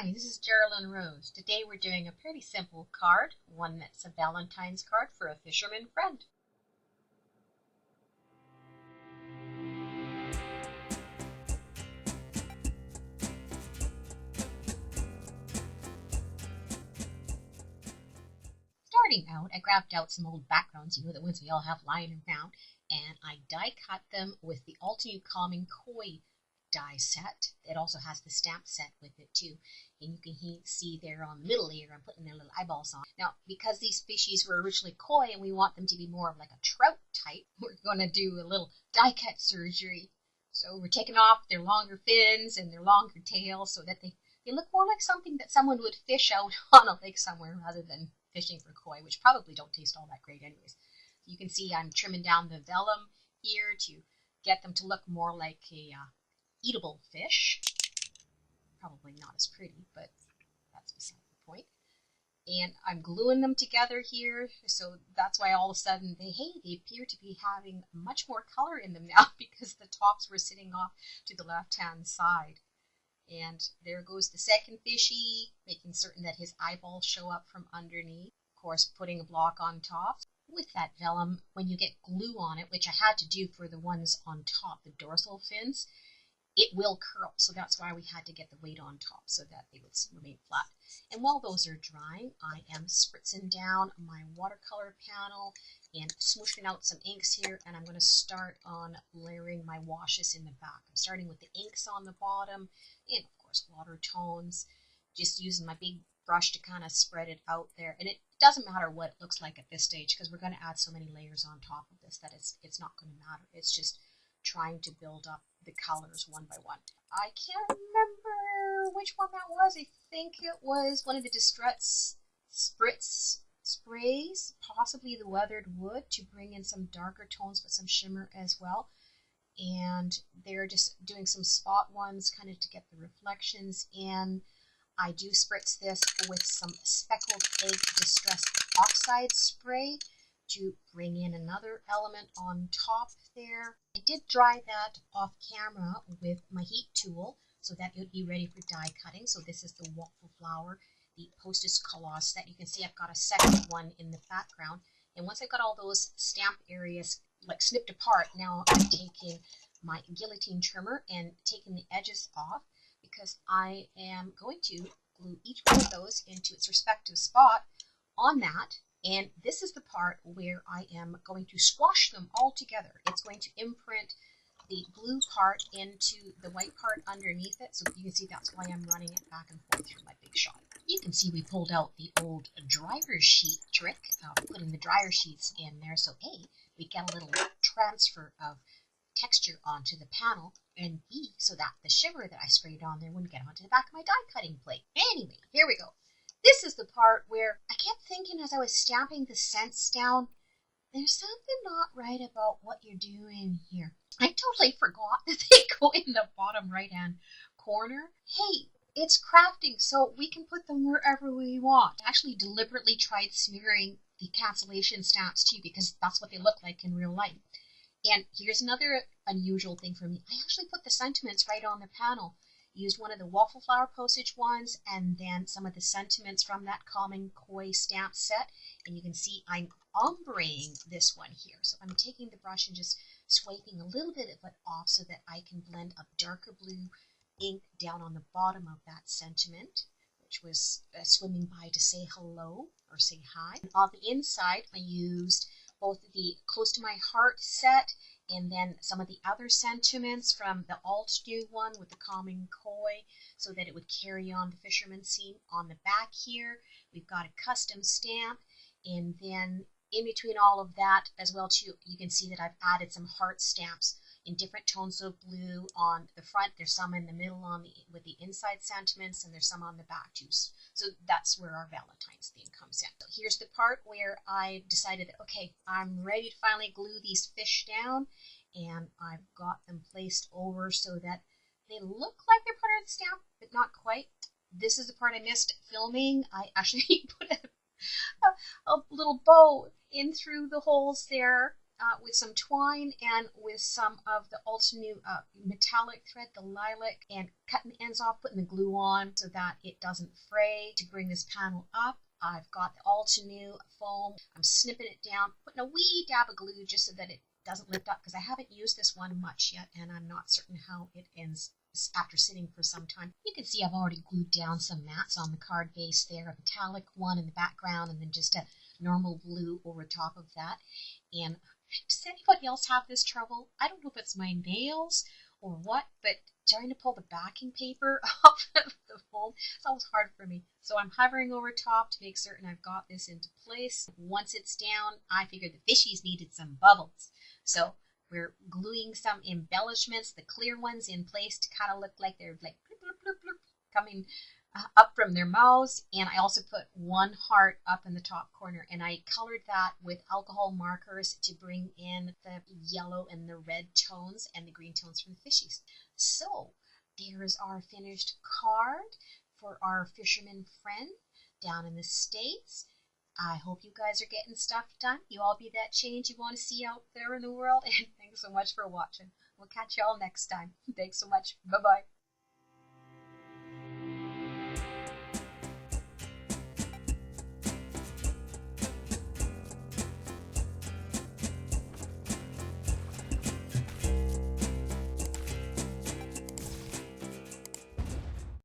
Hi, this is Geraldine Rose. Today we're doing a pretty simple card, one that's a Valentine's card for a fisherman friend. Starting out, I grabbed out some old backgrounds, the ones we all have lying around, and I die cut them with the Altenew Koi die set. It also has the stamp set with it too, and you can see there on the middle layer I'm putting their little eyeballs on. Now, because these species were originally koi and we want them to be more of like a trout type, we're going to do a little die cut surgery. So we're taking off their longer fins and their longer tails so that they look more like something that someone would fish out on a lake somewhere rather than fishing for koi, which probably don't taste all that great anyways. You can see I'm trimming down the vellum here to get them to look more like a eatable fish. Probably not as pretty, but that's beside the point. And I'm gluing them together here, so that's why all of a sudden they appear to be having much more color in them now because the tops were sitting off to the left-hand side. And there goes the second fishy, making certain that his eyeballs show up from underneath. Of course, putting a block on top. With that vellum, when you get glue on it, which I had to do for the ones on top, the dorsal fins, it will curl, so that's why we had to get the weight on top so that they would remain flat. And while those are drying, I am spritzing down my watercolor panel and smooshing out some inks here, and I'm going to start on layering my washes in the back. I'm starting with the inks on the bottom and, of course, water tones, just using my big brush to kind of spread it out there. And it doesn't matter what it looks like at this stage because we're going to add so many layers on top of this that it's not going to matter. It's just trying to build up the colors one by one. I can't remember which one that was. I think it was one of the Distress Spritz sprays, possibly the weathered wood, to bring in some darker tones but some shimmer as well. And they're just doing some spot ones kind of to get the reflections in. I do spritz this with some Speckled Egg Distress Oxide spray to bring in another element on top there. I did dry that off camera with my heat tool so that it would be ready for die cutting. So this is the Waffle Flower, the Hostess Colossus that you can see I've got a second one in the background. And once I've got all those stamp areas like snipped apart, now I'm taking my guillotine trimmer and taking the edges off because I am going to glue each one of those into its respective spot on that. And this is the part where I am going to squash them all together. It's going to imprint the blue part into the white part underneath it. So you can see that's why I'm running it back and forth through my big shot. You can see we pulled out the old dryer sheet trick of putting the dryer sheets in there. So A, we get a little transfer of texture onto the panel, and B, so that the shimmer that I sprayed on there wouldn't get onto the back of my die cutting plate. Anyway, here we go. This is the part where I kept thinking as I was stamping the scents down, there's something not right about what you're doing here. I totally forgot that they go in the bottom right-hand corner. Hey, it's crafting, so we can put them wherever we want. I actually deliberately tried smearing the cancellation stamps too because that's what they look like in real life. And here's another unusual thing for me. I actually put the sentiments right on the panel. Used one of the Waffle Flower postage ones and then some of the sentiments from that Common Koi stamp set. And you can see I'm ombreing this one here. So I'm taking the brush and just swiping a little bit of it off so that I can blend a darker blue ink down on the bottom of that sentiment, which was swimming by to say hello or say hi. And on the inside, I used both the Close to My Heart set and then some of the other sentiments from the Altenew one with the Common Koi so that it would carry on the fisherman scene. On the back here, we've got a custom stamp, and then in between all of that as well too, you can see that I've added some heart stamps in different tones of blue on the front. There's some in the middle with the inside sentiments, and there's some on the back too. So that's where our Valentine's theme comes in. So here's the part where I decided that, okay, I'm ready to finally glue these fish down, and I've got them placed over so that they look like they're part of the stamp, but not quite. This is the part I missed filming. I actually put a little bow in through the holes there with some twine and with some of the Altenew metallic thread, the lilac, and cutting the ends off, putting the glue on so that it doesn't fray to bring this panel up. I've got the Altenew foam. I'm snipping it down, putting a wee dab of glue just so that it doesn't lift up, because I haven't used this one much yet and I'm not certain how it ends after sitting for some time. You can see I've already glued down some mats on the card base there, a metallic one in the background and then just a normal blue over top of that. And does anybody else have this trouble? I don't know if it's my nails or what, but trying to pull the backing paper off of the foam, it's always hard for me. So I'm hovering over top to make certain I've got this into place. Once it's down, I figured the fishies needed some bubbles. So we're gluing some embellishments, the clear ones, in place to kind of look like they're like bloop, bloop, bloop, bloop, coming up from their mouths. And I also put one heart up in the top corner, and I colored that with alcohol markers to bring in the yellow and the red tones and the green tones from the fishies. So there's our finished card for our fisherman friend down in the States. I hope you guys are getting stuff done. You all be that change you want to see out there in the world. And thanks so much for watching. We'll catch you all next time. Thanks so much. Bye-bye.